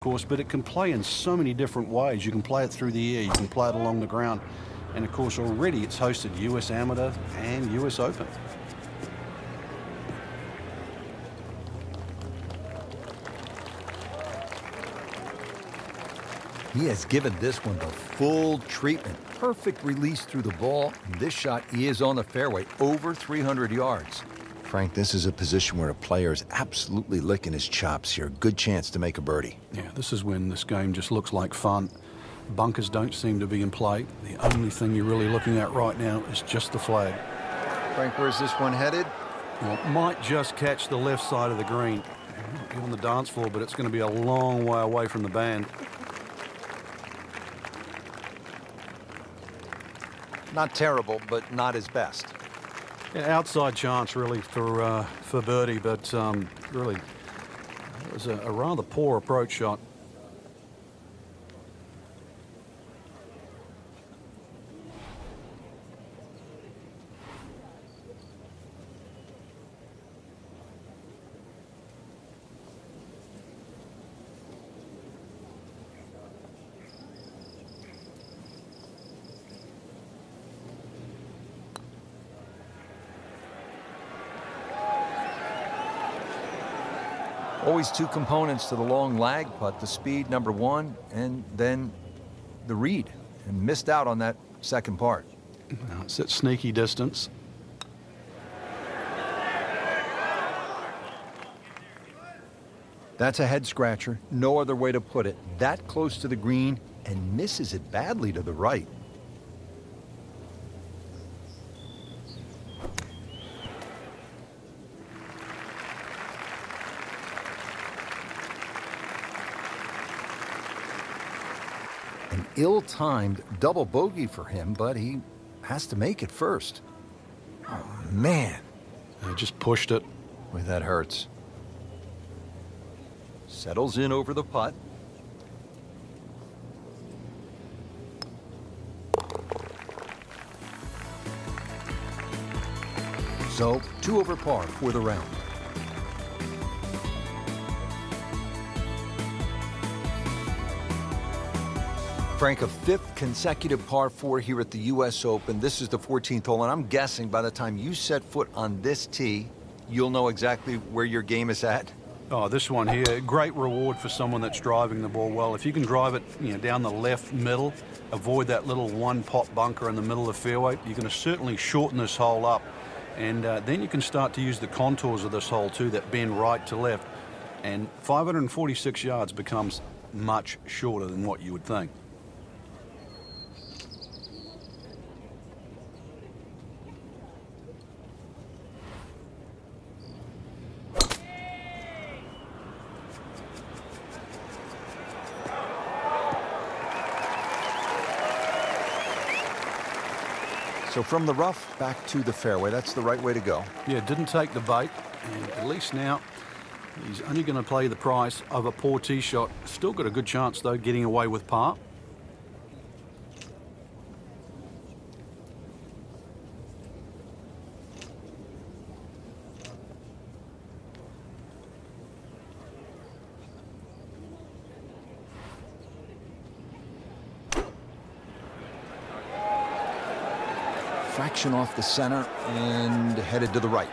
course, but it can play in so many different ways. You can play it through the air, you can play it along the ground, and of course already it's hosted US Amateur and US Open. He has given this one the full treatment. Perfect release through the ball. And this shot is on the fairway, over 300 yards. Frank, this is a position where a player is absolutely licking his chops here. Good chance to make a birdie. Yeah, this is when this game just looks like fun. Bunkers don't seem to be in play. The only thing you're really looking at right now is just the flag. Frank, where's this one headed? Well, it might just catch the left side of the green. Not on the dance floor, but it's going to be a long way away from the band. Not terrible, but not his best. Yeah, outside chance really for birdie, but really it was a rather poor approach shot. Always two components to the long lag putt, the speed, number one, and then the read. And missed out on that second part. Now it's at sneaky distance. That's a head scratcher. No other way to put it. That close to the green and misses it badly to the right. An ill-timed double bogey for him, but he has to make it first. Oh, man. He just pushed it. Boy, that hurts. Settles in over the putt. So, 2 over par for the round. Frank, a 5th consecutive par 4 here at the US Open. This is the 14th hole, and I'm guessing by the time you set foot on this tee, you'll know exactly where your game is at. Oh, this one here, great reward for someone that's driving the ball well. If you can drive it, down the left middle, avoid that little one-pot bunker in the middle of the fairway, you're going to certainly shorten this hole up. And then you can start to use the contours of this hole too, that bend right to left. And 546 yards becomes much shorter than what you would think. So from the rough back to the fairway, that's the right way to go. Yeah, didn't take the bait, and at least now he's only going to play the price of a poor tee shot. Still got a good chance, though, getting away with par. Fraction off the center and headed to the right.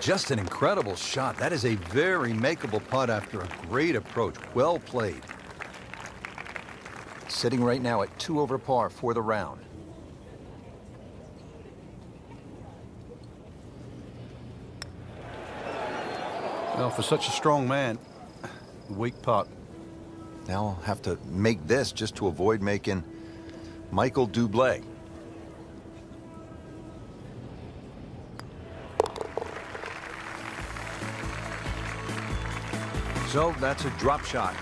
Just an incredible shot. That is a very makeable putt after a great approach. Well played. Sitting right now at 2 over par for the round. Well, for such a strong man, weak putt. Now I'll have to make this just to avoid making Michael Dublé. So that's a drop shot.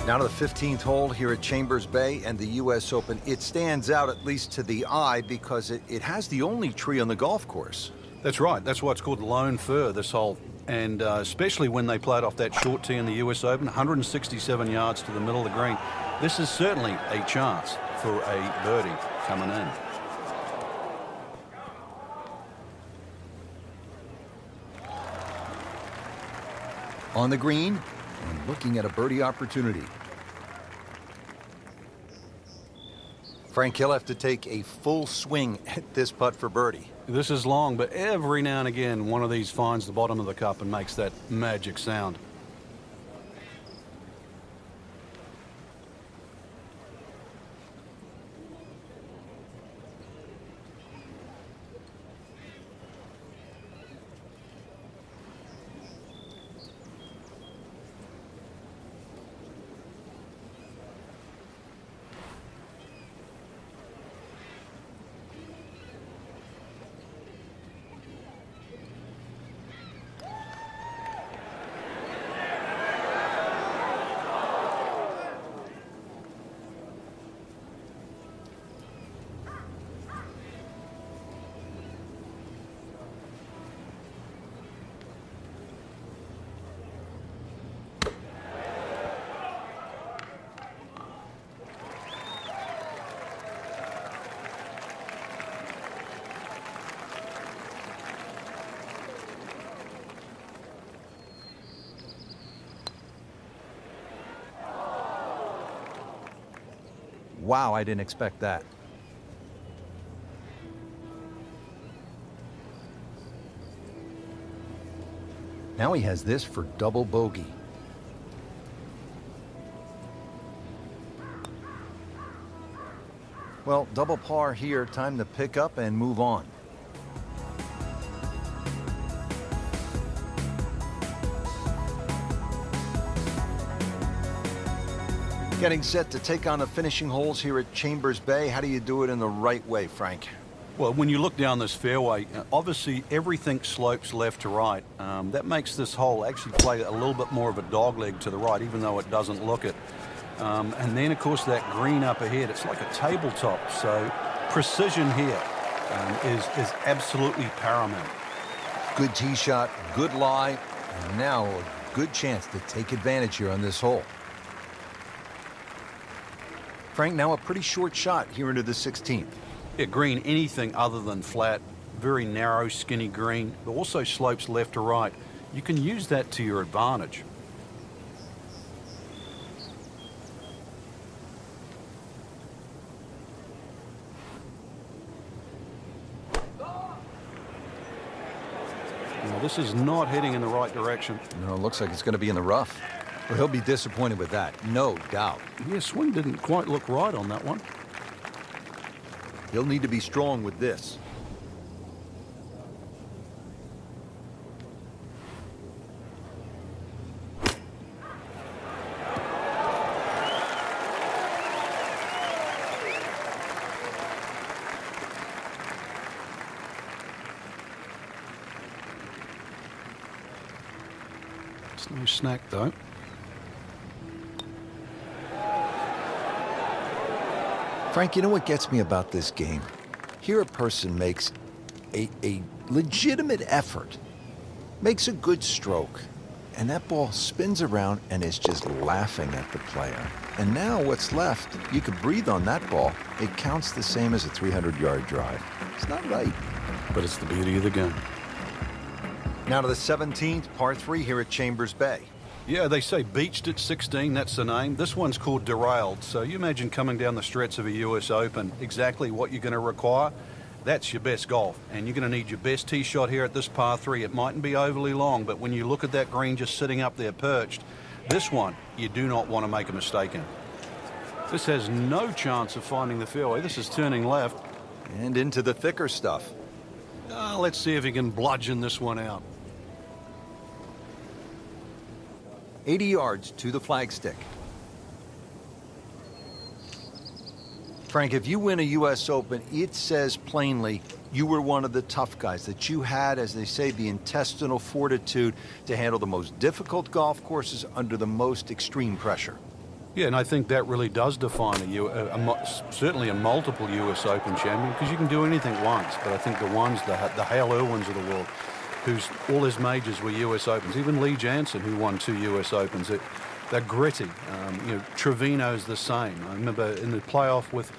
Now to the 15th hole here at Chambers Bay and the US Open. It stands out, at least to the eye, because it has the only tree on the golf course. That's right. That's why it's called lone fir, this hole. And especially when they played off that short tee in the US Open, 167 yards to the middle of the green. This is certainly a chance for a birdie coming in. On the green and looking at a birdie opportunity. Frank, he'll have to take a full swing at this putt for birdie. This is long, but every now and again, one of these finds the bottom of the cup and makes that magic sound. Wow, I didn't expect that. Now he has this for double bogey. Well, double par here, time to pick up and move on. Getting set to take on the finishing holes here at Chambers Bay. How do you do it in the right way, Frank? Well, when you look down this fairway, obviously everything slopes left to right. That makes this hole actually play a little bit more of a dogleg to the right, even though it doesn't look it. And then, of course, that green up ahead, it's like a tabletop. So precision here is absolutely paramount. Good tee shot, good lie, and now a good chance to take advantage here on this hole. Frank, now a pretty short shot here into the 16th. Yeah, green, anything other than flat, very narrow, skinny green, but also slopes left to right. You can use that to your advantage. Now, this is not heading in the right direction. No, it looks like it's going to be in the rough. Well, he'll be disappointed with that, no doubt. Yeah, swing didn't quite look right on that one. He'll need to be strong with this. It's no snack, though. Frank, you know what gets me about this game? Here a person makes a legitimate effort, makes a good stroke, and that ball spins around and is just laughing at the player. And now what's left, you could breathe on that ball. It counts the same as a 300-yard drive. It's not right. But it's the beauty of the game. Now to the 17th, par 3 here at Chambers Bay. Yeah, they say beached at 16, that's the name. This one's called derailed. So you imagine coming down the stretch of a US Open, exactly what you're going to require. That's your best golf. And you're going to need your best tee shot here at this par 3. It mightn't be overly long, but when you look at that green just sitting up there perched, this one you do not want to make a mistake in. This has no chance of finding the fairway. This is turning left. And into the thicker stuff. Let's see if he can bludgeon this one out. 80 yards to the flagstick. Frank, if you win a U.S. Open, it says plainly you were one of the tough guys, that you had, as they say, the intestinal fortitude to handle the most difficult golf courses under the most extreme pressure. Yeah, and I think that really does define certainly a multiple U.S. Open champion, because you can do anything once. But I think the Hale Irwins of the world, whose all his majors were U.S. Opens, even Lee Jansen, who won 2 U.S. Opens, they're gritty. Trevino's the same. I remember in the playoff with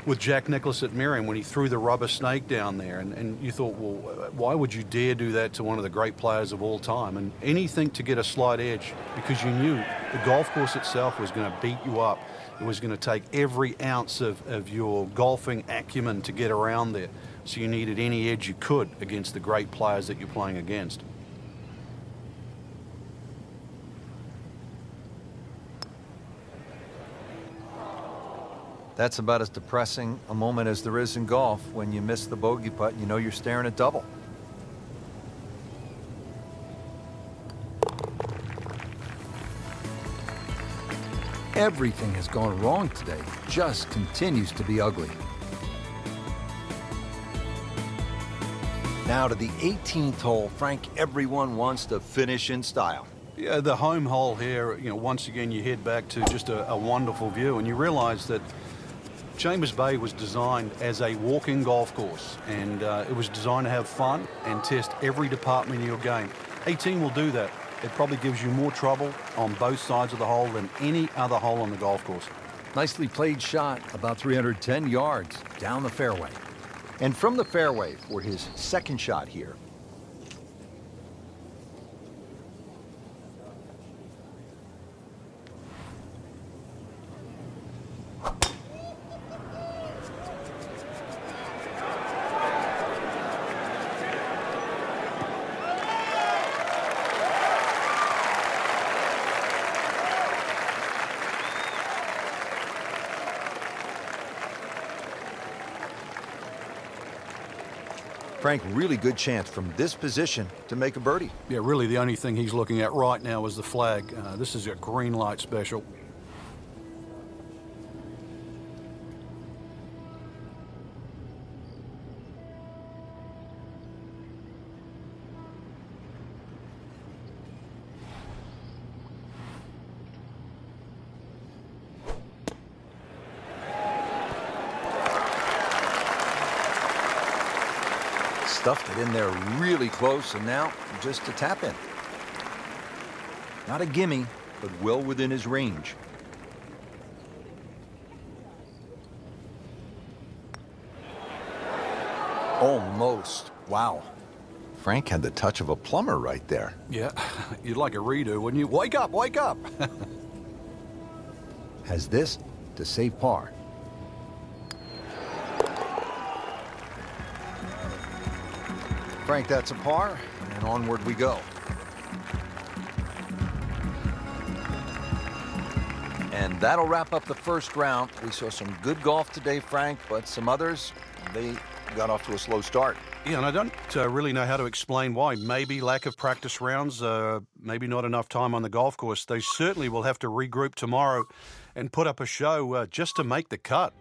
with Jack Nicklaus at Miriam when he threw the rubber snake down there. And you thought, well, why would you dare do that to one of the great players of all time? And anything to get a slight edge, because you knew the golf course itself was going to beat you up. It was going to take every ounce of your golfing acumen to get around there. So you needed any edge you could against the great players that you're playing against. That's about as depressing a moment as there is in golf when you miss the bogey putt and you know you're staring at double. Everything has gone wrong today. Just continues to be ugly. Now to the 18th hole. Frank, everyone wants to finish in style. Yeah, the home hole here, once again you head back to just a wonderful view, and you realize that Chambers Bay was designed as a walking golf course, and it was designed to have fun and test every department of your game. 18 will do that. It probably gives you more trouble on both sides of the hole than any other hole on the golf course. Nicely played shot, about 310 yards down the fairway. And from the fairway for his second shot here. Frank, really good chance from this position to make a birdie. Yeah, really the only thing he's looking at right now is the flag. This is a green light special. Stuffed it in there really close, and now just a tap in. Not a gimme, but well within his range. Almost. Wow. Frank had the touch of a plumber right there. Yeah, you'd like a redo, wouldn't you? Wake up, wake up! Has this to save par. Frank, that's a par, and onward we go. And that'll wrap up the first round. We saw some good golf today, Frank, but some others, they got off to a slow start. Yeah, and I don't really know how to explain why. Maybe lack of practice rounds, maybe not enough time on the golf course. They certainly will have to regroup tomorrow and put up a show just to make the cut.